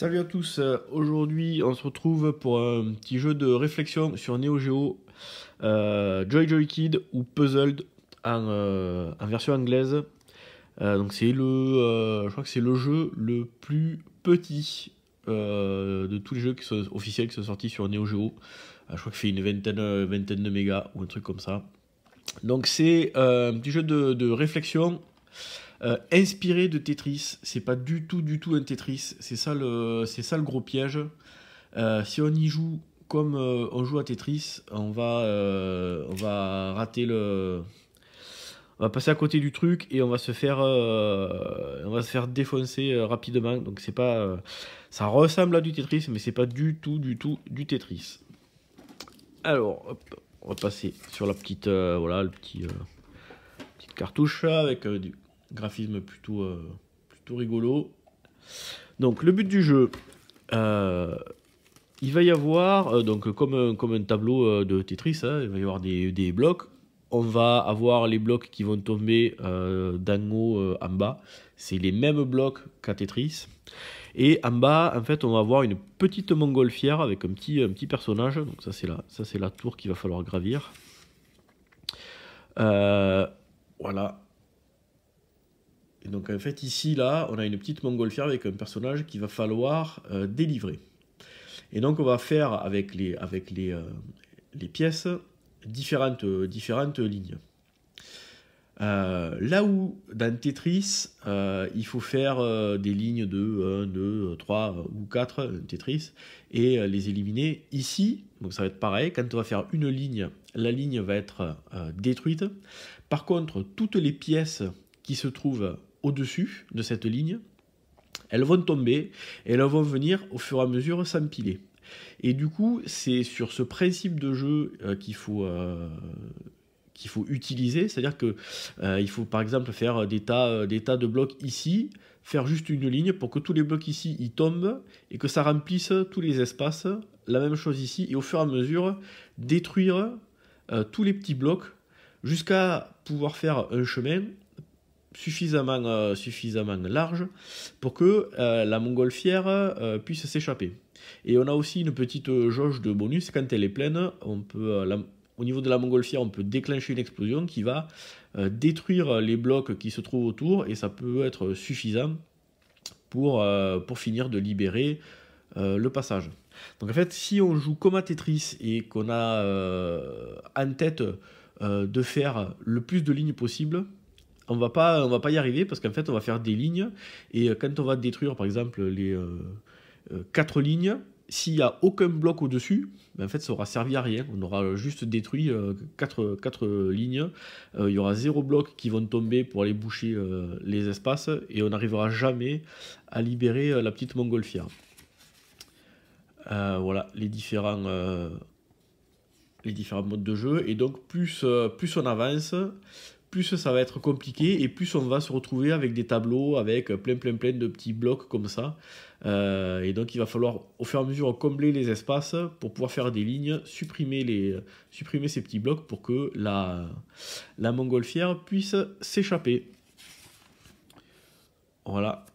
Salut à tous, aujourd'hui on se retrouve pour un petit jeu de réflexion sur Neo Geo, Joy Joy Kid ou Puzzled en version anglaise. Donc c'est je crois que c'est le jeu le plus petit de tous les jeux qui sont officiels qui sont sortis sur Neo Geo. Je crois qu'il fait une vingtaine de mégas ou un truc comme ça. Donc c'est un petit jeu de réflexion. Inspiré de Tetris, c'est pas du tout un Tetris, c'est ça le gros piège. Si on y joue comme on joue à Tetris, on va rater on va passer à côté du truc et on va se faire défoncer rapidement. Donc c'est pas, ça ressemble à du Tetris, mais c'est pas du tout du Tetris. Alors, hop, on va passer sur la petite, voilà, petite cartouche avec du graphisme plutôt rigolo. Donc le but du jeu, il va y avoir, donc comme un tableau de Tetris, hein, il va y avoir des blocs. On va avoir les blocs qui vont tomber d'en haut en bas. C'est les mêmes blocs qu'à Tetris. Et en bas, en fait, on va avoir une petite montgolfière avec un petit personnage. Donc ça c'est la tour qu'il va falloir gravir. Voilà. Et donc en fait ici là on a une petite montgolfière avec un personnage qu'il va falloir délivrer. Et donc on va faire avec les pièces différentes lignes. Là où dans Tetris il faut faire des lignes de 1, 2, 3 ou 4 Tetris et les éliminer, ici donc ça va être pareil, quand on va faire une ligne, la ligne va être détruite. Par contre toutes les pièces qui se trouvent au-dessus de cette ligne, elles vont tomber et elles vont venir au fur et à mesure s'empiler. Et du coup, c'est sur ce principe de jeu qu'il faut utiliser, c'est-à-dire que il faut par exemple faire des tas de blocs ici, faire juste une ligne pour que tous les blocs ici ils tombent et que ça remplisse tous les espaces. La même chose ici, et au fur et à mesure détruire tous les petits blocs jusqu'à pouvoir faire un chemin suffisamment large pour que la montgolfière puisse s'échapper. Et on a aussi une petite jauge de bonus, quand elle est pleine, on peut, au niveau de la montgolfière, on peut déclencher une explosion qui va détruire les blocs qui se trouvent autour, et ça peut être suffisant pour finir de libérer le passage. Donc en fait, si on joue comme à Tetris et qu'on a en tête de faire le plus de lignes possible, on va pas y arriver, parce qu'en fait on va faire des lignes, et quand on va détruire par exemple les 4 lignes, s'il n'y a aucun bloc au-dessus, ben en fait ça aura servi à rien, on aura juste détruit 4 lignes, il y aura 0 bloc qui vont tomber pour aller boucher les espaces, et on n'arrivera jamais à libérer la petite montgolfière. Voilà les différents modes de jeu, et donc plus on avance, plus ça va être compliqué, et plus on va se retrouver avec des tableaux avec plein de petits blocs comme ça. Et donc il va falloir au fur et à mesure combler les espaces pour pouvoir faire des lignes, supprimer ces petits blocs pour que la montgolfière puisse s'échapper. Voilà.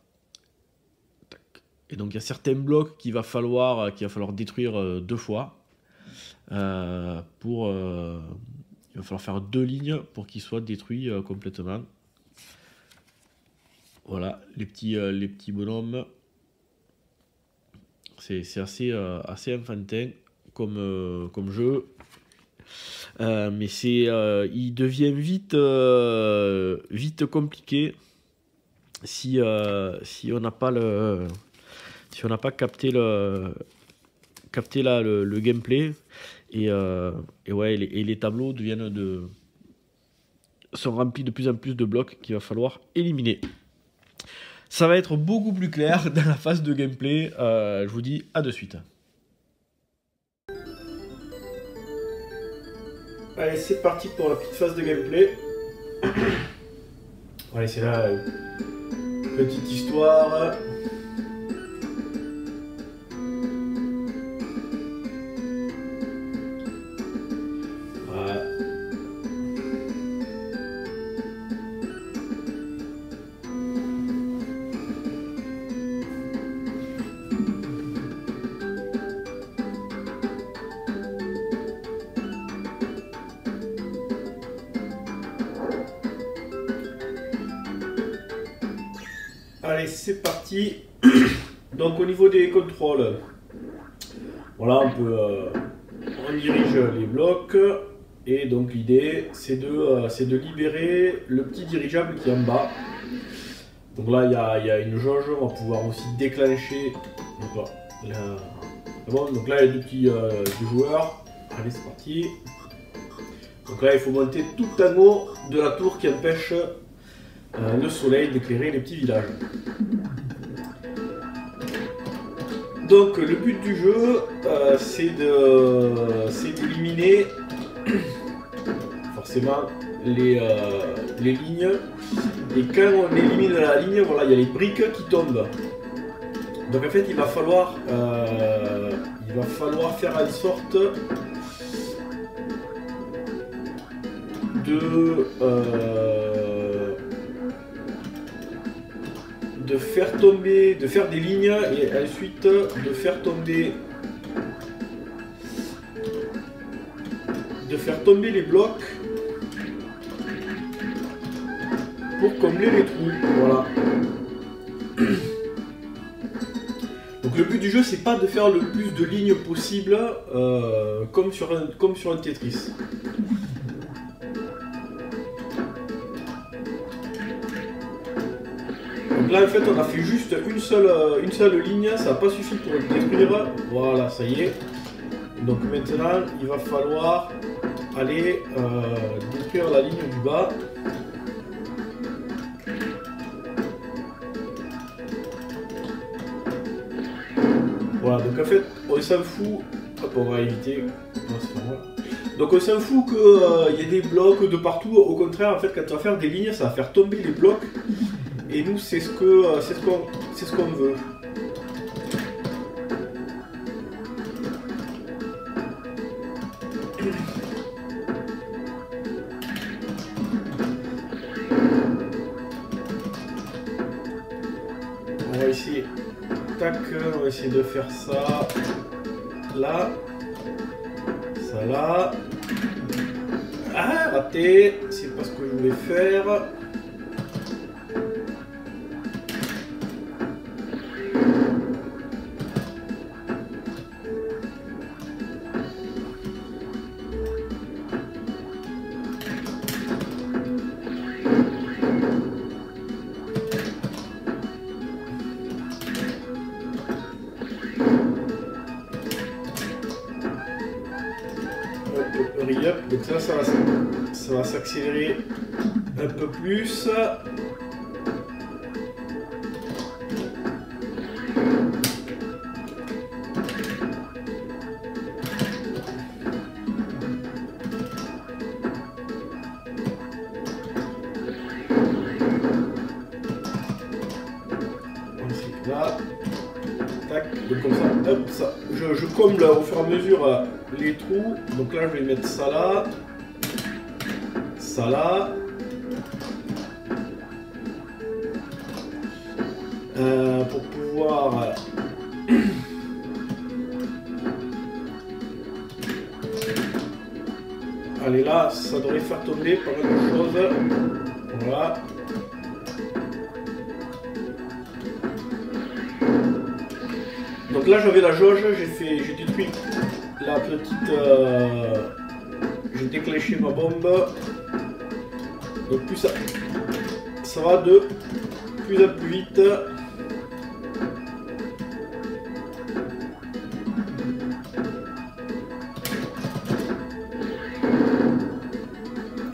Et donc il y a certains blocs qu'il va falloir détruire 2 fois il va falloir faire 2 lignes pour qu'ils soient détruits complètement. Voilà, les petits bonhommes. C'est assez enfantin comme jeu. Mais il devient vite compliqué si on n'a pas capté le gameplay. Et ouais, les tableaux sont remplis de plus en plus de blocs qu'il va falloir éliminer. Ça va être beaucoup plus clair dans la phase de gameplay. Je vous dis à de suite. Allez, c'est parti pour la petite phase de gameplay. Allez, c'est là, petite histoire. Allez, c'est parti. Donc au niveau des contrôles, voilà, on dirige les blocs. Et donc l'idée, c'est de libérer le petit dirigeable qui est en bas. Donc là, il y a une jauge, on va pouvoir aussi déclencher. Donc là, bon, donc là il y a deux petits joueurs. Allez, c'est parti. Donc là, il faut monter tout en haut de la tour qui empêche le soleil d'éclairer les petits villages. Donc le but du jeu, c'est d'éliminer forcément les lignes. Et quand on élimine la ligne, voilà, il y a les briques qui tombent. Donc en fait, il va falloir faire en sorte de faire des lignes et ensuite de faire tomber les blocs pour combler les trous. Voilà. Donc le but du jeu, c'est pas de faire le plus de lignes possible comme sur un Tetris. Donc là en fait on a fait juste une seule ligne, ça n'a pas suffi pour le détruire. Voilà, ça y est. Donc maintenant il va falloir aller détruire la ligne du bas. Voilà, donc en fait on s'en fout. Hop, on va éviter. Non, c'est pas moi. Donc on s'en fout qu'il y ait des blocs de partout. Au contraire, en fait, quand on va faire des lignes, ça va faire tomber les blocs. Et nous, c'est ce qu'on veut. On va essayer. Tac, on va essayer de faire ça. Là. Ça là. Ah, raté. C'est pas ce que je voulais faire. Donc là, ça va s'accélérer un peu plus. Ensuite là, tac, donc comme ça, hop, ça, je comble au fur et à mesure les trous. Donc là, je vais mettre ça là. Ça là. Pour pouvoir allez là, ça devrait faire tomber pas mal de choses. Voilà. Donc là j'avais la jauge, j'ai détruit la petite j'ai déclenché ma bombe. Donc plus ça va de plus en plus vite.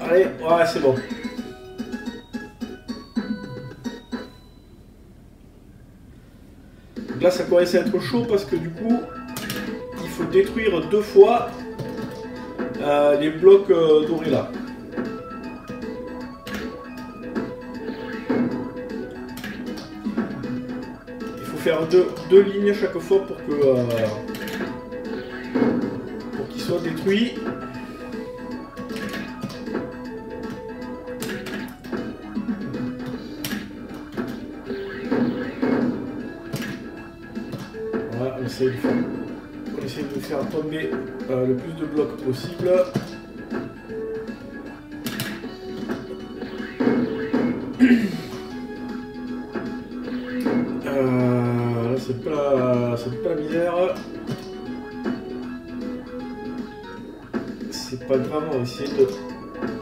Allez, ouais, c'est bon. Donc là ça commence à être chaud parce que du coup il faut détruire 2 fois les blocs dorés là. Faire deux lignes chaque fois pour qu'ils soient détruits. Voilà, on essaie de faire tomber le plus de blocs possible. c'est pas la misère. C'est pas grave, on va essayer de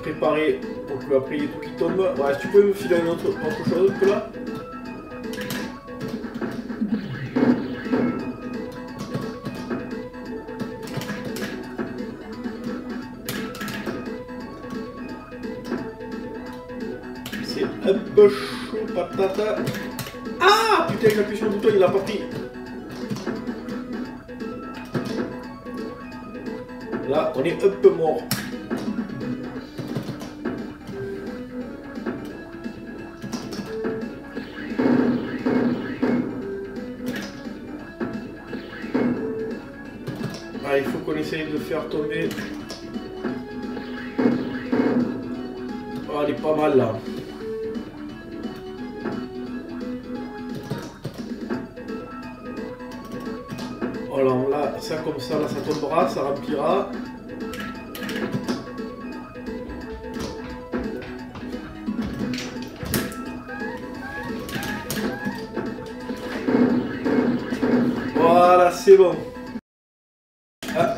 préparer pour que après il y ait tout qui tombe. Ouais, si tu peux me filer autre chose que là. C'est un peu chaud, patata. Ah putain, j'ai appuyé sur le bouton, il a pas pris. Là, on est un peu mort. Ah, il faut qu'on essaye de faire tomber. Oh, elle est pas mal là. Voilà, là, ça comme ça, là, ça tombera, ça remplira. Voilà, c'est bon. Ah.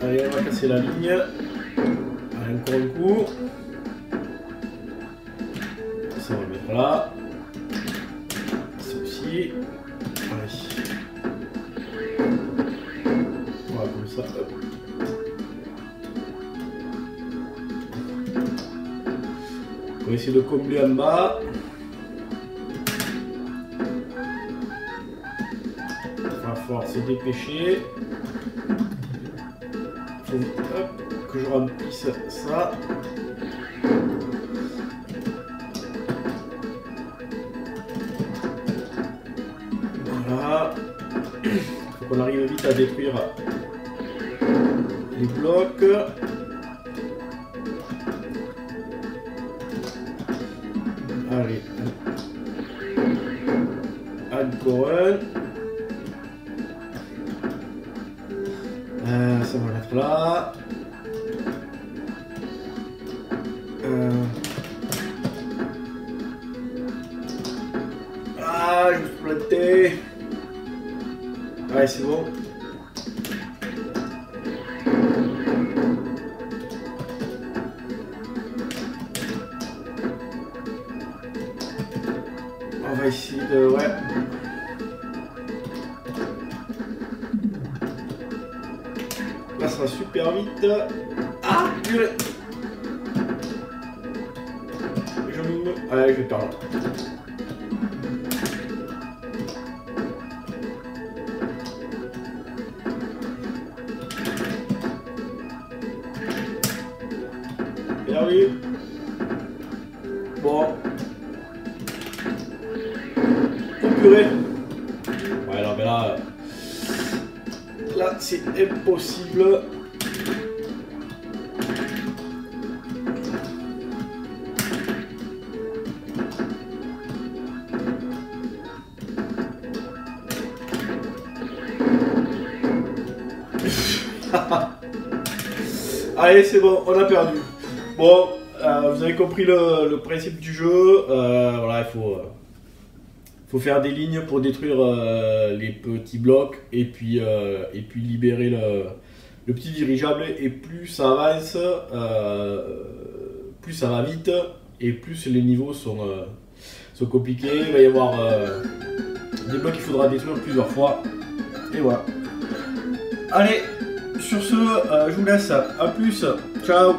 Allez, on va casser la ligne. Allez, encore un coup. Ça, on va le mettre là. Ça aussi. Allez. Voilà, comme ça. Hop. On va essayer de combler en bas. Il va falloir se dépêcher. Faut vite, hop, que je remplisse ça. Voilà. Faut qu'on arrive vite à détruire les blocs. Allez. Encore un. Ça va mettre là. Ah, je me suis planté. Ouais, c'est bon. On va essayer de... Ouais. Là, ça va super vite. Ah, purée. Allez, je vais perdre. Perdu. Bon. Oh purée. Ouais, non, mais là... Là, c'est impossible. Allez, c'est bon, on a perdu. Bon, vous avez compris le principe du jeu. Voilà, il faut faire des lignes pour détruire les petits blocs et puis libérer le petit dirigeable. Et plus ça avance, plus ça va vite et plus les niveaux sont compliqués. Il va y avoir des blocs qu'il faudra détruire plusieurs fois. Et voilà. Allez, sur ce, je vous laisse. A plus. Ciao.